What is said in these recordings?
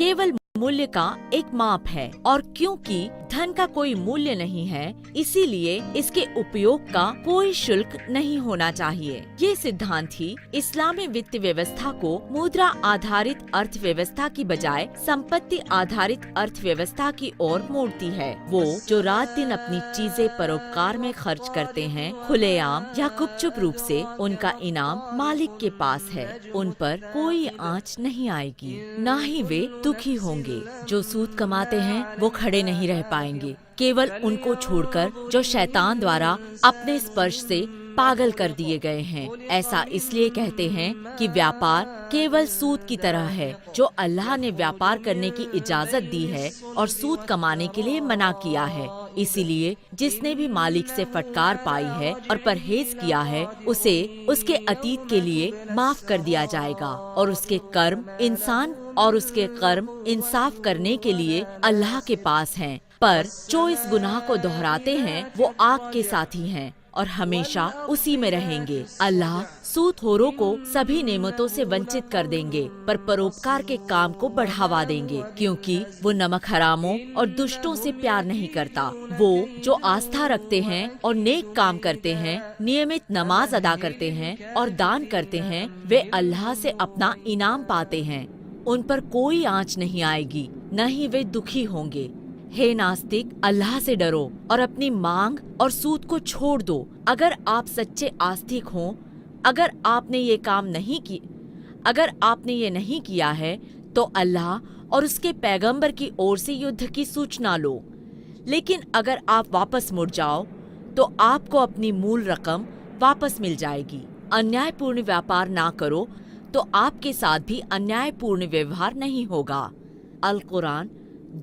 केवल मूल्य का एक माप है और क्योंकि धन का कोई मूल्य नहीं है, इसीलिए इसके उपयोग का कोई शुल्क नहीं होना चाहिए। ये सिद्धांत ही इस्लामी वित्त व्यवस्था को मुद्रा आधारित अर्थव्यवस्था की बजाय संपत्ति आधारित अर्थव्यवस्था की ओर मोड़ती है। वो जो रात दिन अपनी चीजें परोपकार में खर्च करते हैं, खुलेआम या गुपचुप रूप से, उनका इनाम मालिक के पास है। उन पर कोई आंच नहीं आएगी, न ही वे दुखी होंगे। जो सूद कमाते हैं वो खड़े नहीं रह पाएंगे, केवल उनको छोड़कर जो शैतान द्वारा अपने स्पर्श से पागल कर दिए गए हैं। ऐसा इसलिए कहते हैं कि व्यापार केवल सूद की तरह है। जो अल्लाह ने व्यापार करने की इजाजत दी है और सूद कमाने के लिए मना किया है, इसीलिए जिसने भी मालिक से फटकार पाई है और परहेज किया है, उसे उसके अतीत के लिए माफ कर दिया जाएगा और उसके कर्म इंसाफ करने के लिए अल्लाह के पास हैं। पर जो इस गुनाह को दोहराते हैं वो आग के साथी हैं और हमेशा उसी में रहेंगे। अल्लाह सूदखोरों को सभी नेमतों से वंचित कर देंगे, पर परोपकार के काम को बढ़ावा देंगे, क्योंकि वो नमक हरामों और दुष्टों से प्यार नहीं करता। वो जो आस्था रखते हैं और नेक काम करते हैं, नियमित नमाज अदा करते हैं और दान करते हैं, वे अल्लाह से अपना इनाम पाते हैं। उन पर कोई आंच नहीं आएगी, न ही वे दुखी होंगे। हे नास्तिक, अल्लाह से डरो और अपनी मांग और सूद को छोड़ दो। अगर आप सच्चे आस्तिक हों, अगर आपने ये नहीं किया है तो अल्लाह और उसके पैगंबर की ओर से युद्ध की सूचना लो। लेकिन अगर आप वापस मुड़ जाओ तो आपको अपनी मूल रकम वापस मिल जाएगी। अन्यायपूर्ण व्यापार ना करो तो आपके साथ भी अन्यायपूर्ण व्यवहार नहीं होगा। अल कुरान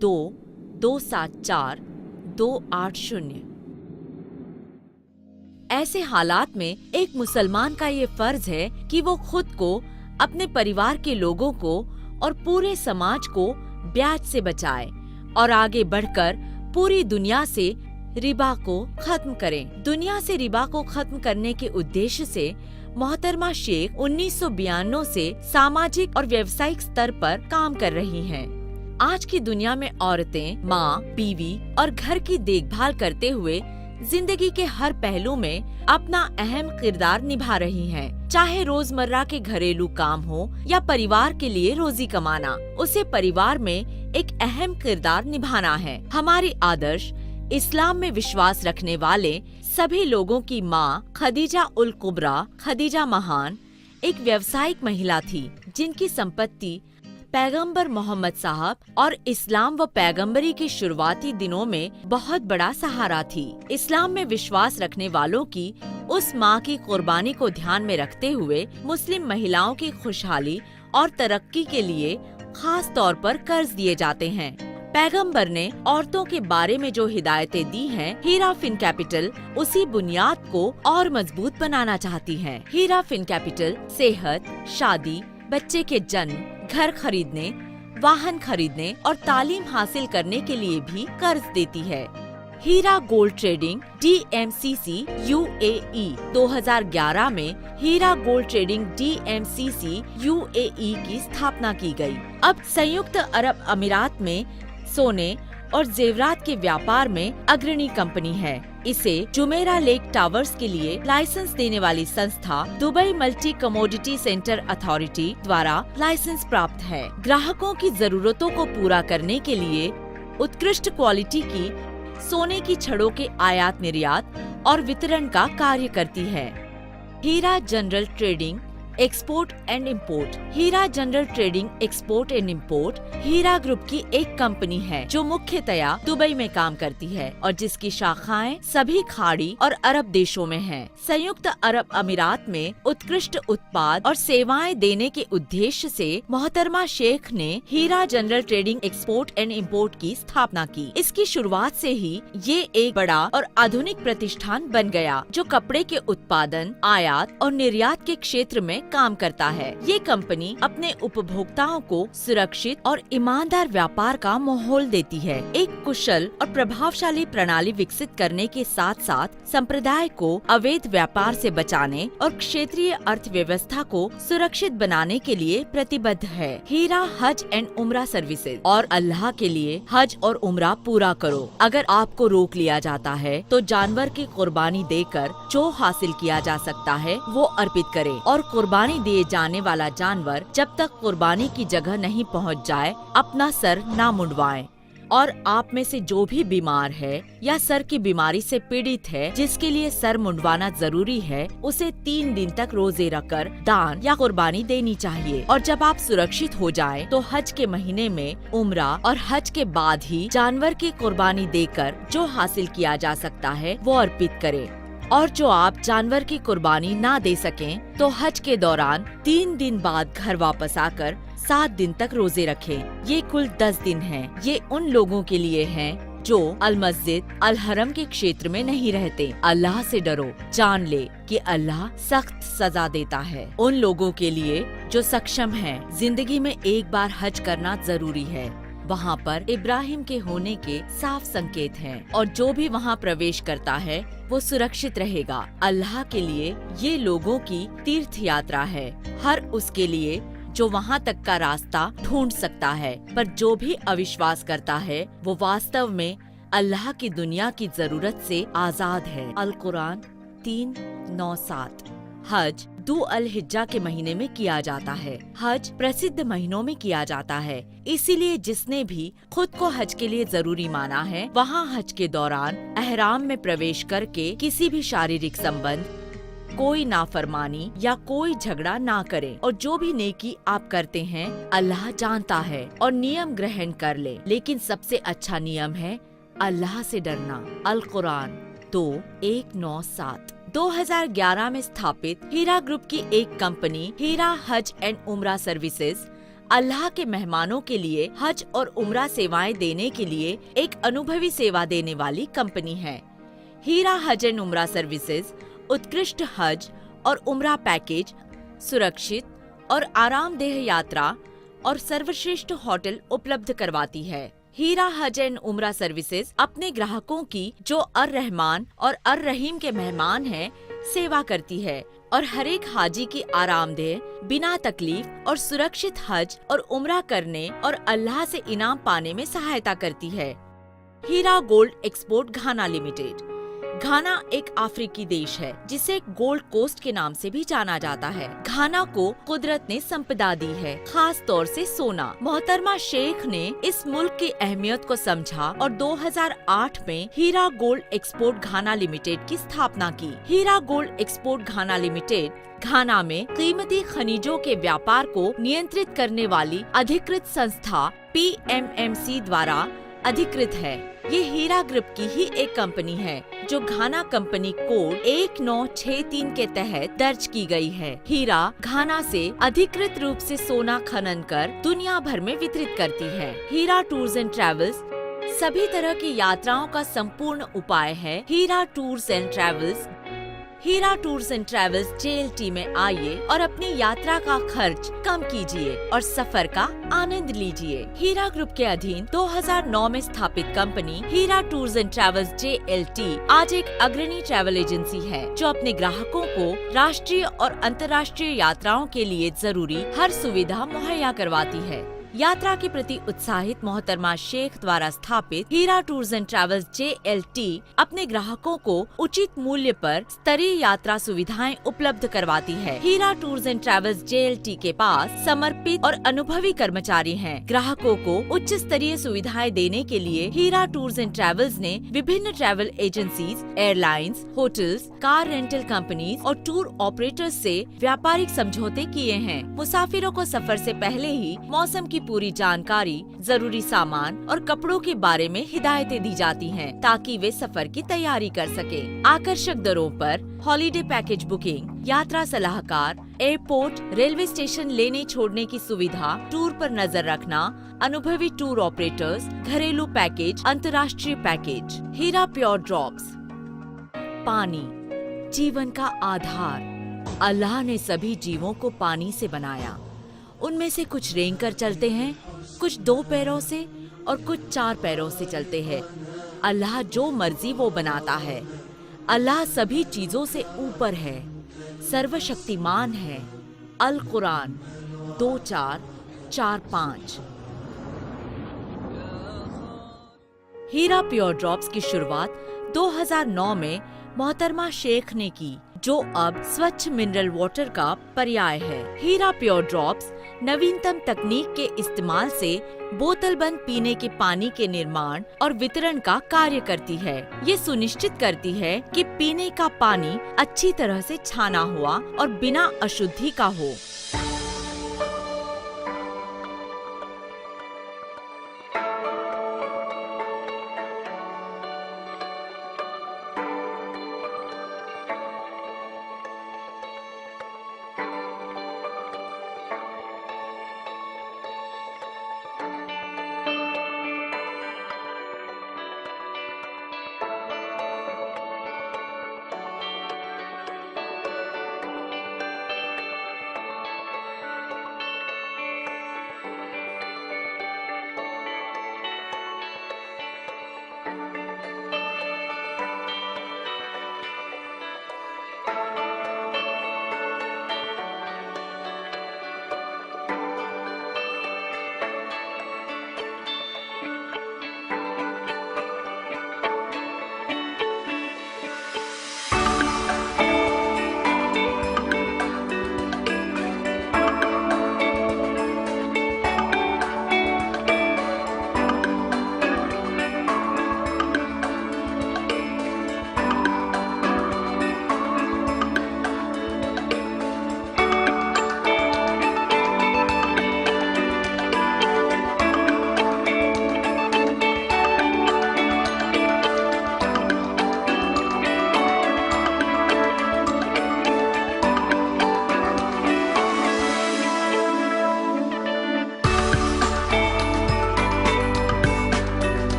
2:274-280। ऐसे हालात में एक मुसलमान का ये फर्ज है कि वो खुद को, अपने परिवार के लोगों को और पूरे समाज को ब्याज से बचाए और आगे बढ़कर पूरी दुनिया से रिबा को खत्म करें। दुनिया से रिबा को खत्म करने के उद्देश्य से मोहतरमा शेख 1992 से सामाजिक और व्यावसायिक स्तर पर काम कर रही हैं। आज की दुनिया में औरतें माँ, बीवी और घर की देखभाल करते हुए जिंदगी के हर पहलू में अपना अहम किरदार निभा रही हैं। चाहे रोजमर्रा के घरेलू काम हो या परिवार के लिए रोजी कमाना, उसे परिवार में एक अहम किरदार निभाना है। हमारी आदर्श इस्लाम में विश्वास रखने वाले सभी लोगों की माँ खदीजा उल कुबरा, खदीजा महान, एक व्यावसायिक महिला थी जिनकी संपत्ति पैगंबर मोहम्मद साहब और इस्लाम व पैगंबरी के शुरुआती दिनों में बहुत बड़ा सहारा थी। इस्लाम में विश्वास रखने वालों की उस माँ की कुर्बानी को ध्यान में रखते हुए मुस्लिम महिलाओं की खुशहाली और तरक्की के लिए खास तौर पर कर्ज दिए जाते हैं। पैगंबर ने औरतों के बारे में जो हिदायतें दी हैं, हीरा फिन कैपिटल उसी बुनियाद को और मजबूत बनाना चाहती है। हीरा फिन कैपिटल सेहत, शादी, बच्चे के जन्म, घर खरीदने, वाहन खरीदने और तालीम हासिल करने के लिए भी कर्ज देती है। हीरा गोल्ड ट्रेडिंग DMCC UAE 2011 में हीरा गोल्ड ट्रेडिंग DMCC UAE की स्थापना की गई। अब संयुक्त अरब अमीरात में सोने और जेवरात के व्यापार में अग्रणी कंपनी है। इसे जुमेरा लेक टावर्स के लिए लाइसेंस देने वाली संस्था Dubai multi commodity centre authority द्वारा लाइसेंस प्राप्त है। ग्राहकों की जरूरतों को पूरा करने के लिए उत्कृष्ट क्वालिटी की सोने की छड़ों के आयात निर्यात और वितरण का कार्य करती है। Heera general trading export and import. Heera general trading export and import Heera group की एक कंपनी है जो मुख्यतया दुबई में काम करती है और जिसकी शाखाएं सभी खाड़ी और अरब देशों में हैं। संयुक्त अरब अमीरात में उत्कृष्ट उत्पाद और सेवाएं देने के उद्देश्य से मोहतरमा शेख ने Heera general trading export and import की स्थापना की। इसकी शुरुआत से ही ये एक बड़ा और आधुनिक प्रतिष्ठान बन गया जो कपड़े के उत्पादन, आयात और निर्यात के क्षेत्र में काम करता है। ये कंपनी अपने उपभोक्ताओं को सुरक्षित और ईमानदार व्यापार का माहौल देती है। एक कुशल और प्रभावशाली प्रणाली विकसित करने के साथ साथ संप्रदाय को अवैध व्यापार से बचाने और क्षेत्रीय अर्थव्यवस्था को सुरक्षित बनाने के लिए प्रतिबद्ध है। हीरा हज एंड उम्रा सर्विसेज। और अल्लाह के लिए हज और उम्रा पूरा करो। अगर आपको रोक लिया जाता है तो जानवर की कुर्बानी देकर जो हासिल किया जा सकता है वो अर्पित करें और कुर्बानी दिए जाने वाला जानवर जब तक कुर्बानी की जगह नहीं पहुंच जाए अपना सर ना मुंडवाएं। और आप में से जो भी बीमार है या सर की बीमारी से पीड़ित है जिसके लिए सर मुंडवाना जरूरी है, उसे 3 दिन तक रोजे रखकर दान या कुर्बानी देनी चाहिए। और जब आप सुरक्षित हो जाएं, तो हज के महीने में उम्रा और हज के बाद ही जानवर की कुर्बानी देकर जो हासिल किया जा सकता है वो अर्पित करें। और जो आप जानवर की कुर्बानी ना दे सकें, तो हज के दौरान 3 दिन बाद घर वापस आकर 7 दिन तक रोजे रखें। ये कुल 10 दिन हैं। ये उन लोगों के लिए हैं जो अल मस्जिद अल हरम के क्षेत्र में नहीं रहते। अल्लाह से डरो, जान ले कि अल्लाह सख्त सजा देता है। उन लोगों के लिए जो सक्षम हैं, जिंदगी में एक बार हज करना जरूरी है। वहाँ पर इब्राहिम के होने के साफ संकेत हैं और जो भी वहाँ प्रवेश करता है वो सुरक्षित रहेगा। अल्लाह के लिए ये लोगों की तीर्थ यात्रा है। हर उसके लिए जो वहाँ तक का रास्ता ढूंढ सकता है, पर जो भी अविश्वास करता है वो वास्तव में अल्लाह की दुनिया की जरूरत से आजाद है। अल कुरान 3:9-7। हज दू अल हिज्जा के महीने में किया जाता है। हज प्रसिद्ध महीनों में किया जाता है, इसीलिए जिसने भी खुद को हज के लिए जरूरी माना है, वहाँ हज के दौरान एहराम में प्रवेश करके किसी भी शारीरिक संबंध, कोई नाफरमानी या कोई झगड़ा ना करें। और जो भी नेकी आप करते हैं अल्लाह जानता है और नियम ग्रहण कर ले। लेकिन सबसे अच्छा नियम है अल्लाह से डरना। अल कुरान 2:1-9-7। 2011 में स्थापित हीरा ग्रुप की एक कंपनी हीरा हज एंड उम्रा सर्विसेज अल्लाह के मेहमानों के लिए हज और उम्रा सेवाएं देने के लिए एक अनुभवी सेवा देने वाली कंपनी है। हीरा हज एंड उम्रा सर्विसेज उत्कृष्ट हज और उम्रा पैकेज, सुरक्षित और आरामदेह यात्रा और सर्वश्रेष्ठ होटल उपलब्ध करवाती है। हीरा हज एंड उम्रा सर्विसेज अपने ग्राहकों की जो अर रहमान और अर रहीम के मेहमान हैं, सेवा करती है और हर एक हाजी की आरामदेह, बिना तकलीफ और सुरक्षित हज और उम्रा करने और अल्लाह से इनाम पाने में सहायता करती है। हीरा गोल्ड एक्सपोर्ट घाना लिमिटेड। घाना एक अफ्रीकी देश है जिसे गोल्ड कोस्ट के नाम से भी जाना जाता है। घाना को कुदरत ने संपदा दी है, खास तौर से सोना। मोहतरमा शेख ने इस मुल्क की अहमियत को समझा और 2008 में हीरा गोल्ड एक्सपोर्ट घाना लिमिटेड की स्थापना की। हीरा गोल्ड एक्सपोर्ट घाना लिमिटेड घाना में कीमती खनिजों के व्यापार को नियंत्रित करने वाली अधिकृत संस्था PMMC द्वारा अधिकृत है। ये हीरा ग्रुप की ही एक कंपनी है जो घाना कंपनी कोड 1963 के तहत दर्ज की गई है। हीरा घाना से अधिकृत रूप से सोना खनन कर दुनिया भर में वितरित करती है। हीरा टूर्स एंड ट्रेवल्स सभी तरह की यात्राओं का संपूर्ण उपाय है। हीरा टूर्स एंड ट्रेवल्स JLT में आइए और अपनी यात्रा का खर्च कम कीजिए और सफर का आनंद लीजिए। हीरा ग्रुप के अधीन 2009 में स्थापित company Heera tours and travels JLT आज एक अग्रणी ट्रैवल एजेंसी है जो अपने ग्राहकों को राष्ट्रीय और अंतर्राष्ट्रीय यात्राओं के लिए जरूरी हर सुविधा मुहैया करवाती है। यात्रा के प्रति उत्साहित मोहतरमा शेख द्वारा स्थापित हीरा टूर्स एंड ट्रेवल्स JLT अपने ग्राहकों को उचित मूल्य पर स्तरीय यात्रा सुविधाएं उपलब्ध करवाती है। हीरा टूर्स एंड ट्रेवल्स JLT के पास समर्पित और अनुभवी कर्मचारी हैं। ग्राहकों को उच्च स्तरीय सुविधाएं देने के लिए हीरा टूर्स एंड ट्रेवल्स ने विभिन्न travel agencies, airlines, hotels, car rental companies और टूर ऑपरेटर्स से व्यापारिक समझौते किए हैं। मुसाफिरों को सफर से पहले ही मौसम की पूरी जानकारी, जरूरी सामान और कपड़ों के बारे में हिदायतें दी जाती हैं ताकि वे सफर की तैयारी कर सके। आकर्षक दरों पर हॉलिडे पैकेज बुकिंग, यात्रा सलाहकार, एयरपोर्ट, रेलवे स्टेशन लेने छोड़ने की सुविधा, टूर पर नजर रखना, अनुभवी टूर ऑपरेटर्स, घरेलू पैकेज, अंतर्राष्ट्रीय पैकेज। हीरा प्योर ड्रॉप्स। पानी जीवन का आधार। अल्लाह ने सभी जीवों को पानी से बनाया। उनमें से कुछ रेंगकर चलते हैं, कुछ 2 पैरों से और कुछ 4 पैरों से चलते हैं। अल्लाह जो मर्जी वो बनाता है। अल्लाह सभी चीजों से ऊपर है, सर्वशक्तिमान है। अल कुरान 2:4-4-5। हीरा प्योर ड्रॉप्स की शुरुआत 2009 में मोहतरमा शेख ने की, जो अब स्वच्छ मिनरल वाटर का पर्याय है। हीरा प्योर ड्रॉप्स नवीनतम तकनीक के इस्तेमाल से बोतलबंद पीने के पानी के निर्माण और वितरण का कार्य करती है। ये सुनिश्चित करती है कि पीने का पानी अच्छी तरह से छाना हुआ और बिना अशुद्धि का हो।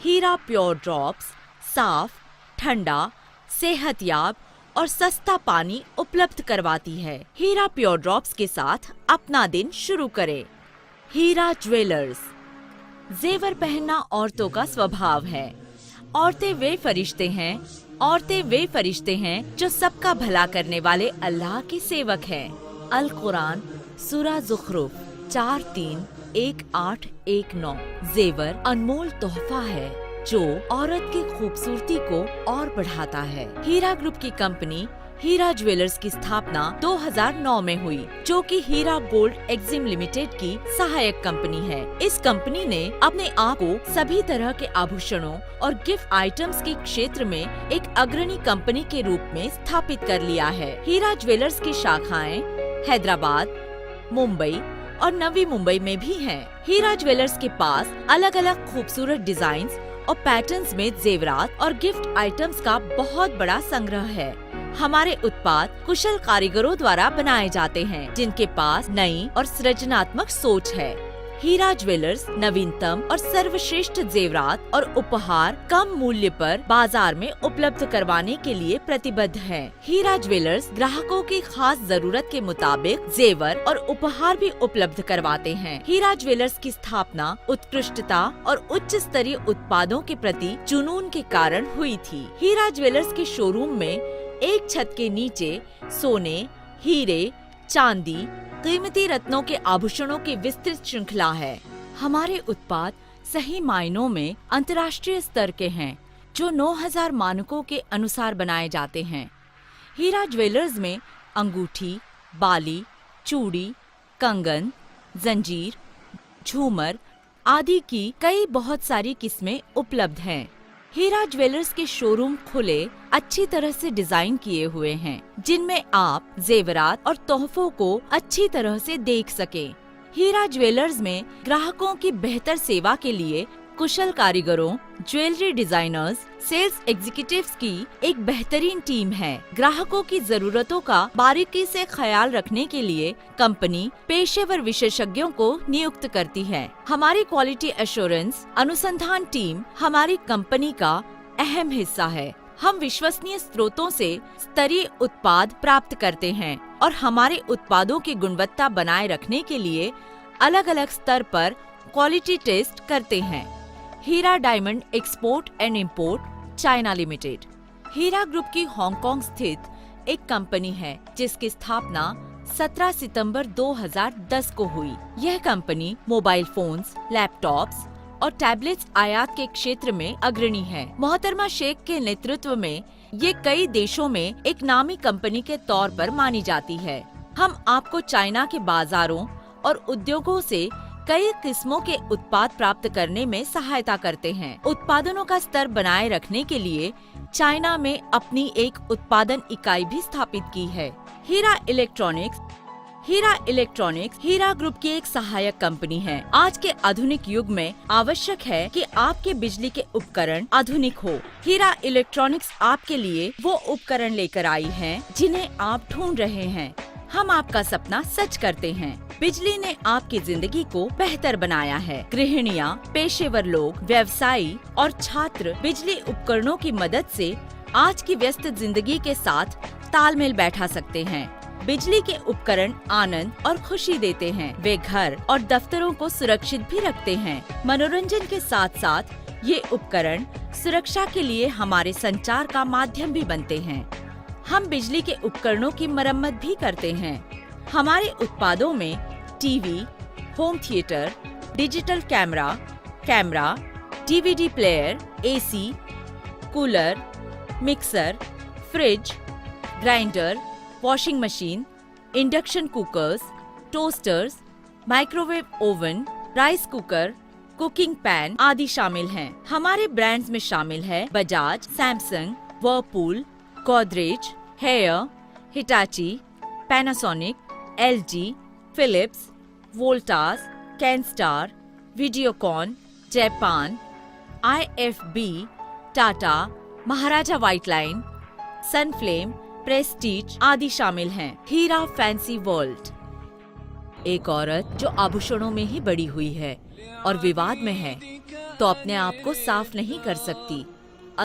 हीरा प्योर ड्रॉप्स साफ, ठंडा, सेहतयाब और सस्ता पानी उपलब्ध करवाती है। हीरा प्योर ड्रॉप्स के साथ अपना दिन शुरू करें। हीरा ज्वेलर्स। जेवर पहनना औरतों का स्वभाव है। औरतें वे फरिश्ते हैं जो सबका भला करने वाले अल्लाह की सेवक हैं। अल कुरान सूरा ज़ुखरुफ 4:3-1-8-1-9। जेवर अनमोल तोहफा है जो औरत की खूबसूरती को और बढ़ाता है। हीरा ग्रुप की कंपनी हीरा ज्वेलर्स की स्थापना 2009 में हुई, जो कि हीरा गोल्ड एक्जिम लिमिटेड की सहायक कंपनी है। इस कंपनी ने अपने आप को सभी तरह के आभूषणों और गिफ्ट आइटम्स के क्षेत्र में एक अग्रणी कंपनी के रूप में स्थापित कर लिया है। हीरा ज्वेलर्स की शाखाएं हैदराबाद, मुंबई और नवी मुंबई में भी हैं। हीरा ज्वेलर्स के पास अलग अलग खूबसूरत डिजाइन्स और पैटर्न्स में जेवरात और गिफ्ट आइटम्स का बहुत बड़ा संग्रह है। हमारे उत्पाद कुशल कारीगरों द्वारा बनाए जाते हैं, जिनके पास नई और सृजनात्मक सोच है। हीरा ज्वेलर्स नवीनतम और सर्वश्रेष्ठ जेवरात और उपहार कम मूल्य पर बाजार में उपलब्ध करवाने के लिए प्रतिबद्ध है। हीरा ज्वेलर्स ग्राहकों की खास जरूरत के मुताबिक जेवर और उपहार भी उपलब्ध करवाते हैं। हीरा ज्वेलर्स की स्थापना उत्कृष्टता और उच्च स्तरीय उत्पादों के प्रति जुनून के कारण हुई थी। हीरा ज्वेलर्स के शोरूम में एक छत के नीचे सोने, हीरे, चांदी, कीमती रत्नों के आभूषणों की विस्तृत श्रृंखला है। हमारे उत्पाद सही मायनों में अंतर्राष्ट्रीय स्तर के हैं, जो 9000 मानकों के अनुसार बनाए जाते हैं। हीरा ज्वेलर्स में अंगूठी, बाली, चूड़ी, कंगन, जंजीर, झूमर आदि की कई बहुत सारी किस्में उपलब्ध हैं। हीरा ज्वेलर्स के शोरूम खुले अच्छी तरह से डिजाइन किए हुए हैं, जिनमें आप जेवरात और तोहफों को अच्छी तरह से देख सकें। हीरा ज्वेलर्स में ग्राहकों की बेहतर सेवा के लिए कुशल कारीगरों, ज्वेलरी डिजाइनर्स, सेल्स एग्जीक्यूटिव्स की एक बेहतरीन टीम है। ग्राहकों की जरूरतों का बारीकी से ख्याल रखने के लिए कंपनी पेशेवर विशेषज्ञों को नियुक्त करती है। हमारी क्वालिटी एश्योरेंस अनुसंधान टीम हमारी कंपनी का अहम हिस्सा है। हम विश्वसनीय स्रोतों से स्तरीय उत्पाद प्राप्त करते हैं और हमारे उत्पादों की गुणवत्ता बनाए रखने के लिए अलग अलग स्तर पर क्वालिटी टेस्ट करते हैं। Heera diamond export and import China limited Heera group की हांगकांग स्थित एक कंपनी है, जिसकी स्थापना 17 सितंबर 2010 को हुई। यह कंपनी मोबाइल फोन्स, लैपटॉप्स और टैबलेट्स आयात के क्षेत्र में अग्रणी है। मोहतरमा शेख के नेतृत्व में ये कई देशों में एक नामी कंपनी के तौर पर मानी जाती है। हम आपको चाइना के बाजारों और उद्योगों से कई किस्मों के उत्पाद प्राप्त करने में सहायता करते हैं। उत्पादनों का स्तर बनाए रखने के लिए चाइना में अपनी एक उत्पादन इकाई भी स्थापित की है। हीरा इलेक्ट्रॉनिक्स हीरा ग्रुप की एक सहायक कंपनी है। आज के आधुनिक युग में आवश्यक है कि आपके बिजली के उपकरण आधुनिक हो। हीरा इलेक्ट्रॉनिक्स आपके लिए वो उपकरण लेकर आई है जिन्हें आप ढूंढ रहे हैं। हम आपका सपना सच करते हैं। बिजली ने आपकी जिंदगी को बेहतर बनाया है। गृहिणियाँ, पेशेवर लोग, व्यवसायी और छात्र बिजली उपकरणों की मदद से आज की व्यस्त जिंदगी के साथ तालमेल बैठा सकते हैं। बिजली के उपकरण आनंद और खुशी देते हैं। वे घर और दफ्तरों को सुरक्षित भी रखते हैं। मनोरंजन के साथ साथ ये उपकरण सुरक्षा के लिए हमारे संचार का माध्यम भी बनते हैं। हम बिजली के उपकरणों की मरम्मत भी करते हैं। हमारे उत्पादों में TV, home theatre, digital camera, DVD player, AC, cooler, mixer, fridge, grinder, washing machine, induction cookers, toasters, microwave oven, rice cooker, cooking pan आदि शामिल हैं। हमारे ब्रांड्स में शामिल है Bajaj, Samsung, Whirlpool, Godrej, Haier, Hitachi, Panasonic, LG, Philips, Voltas, Kenstar, Videocon, Japan, IFB, Tata, Maharaja Whiteline, Sunflame, Prestige आदि शामिल हैं। हीरा फैंसी वर्ल्ड एक औरत जो आभूषणों में ही बड़ी हुई है और विवाद में है, तो अपने आप को साफ नहीं कर सकती।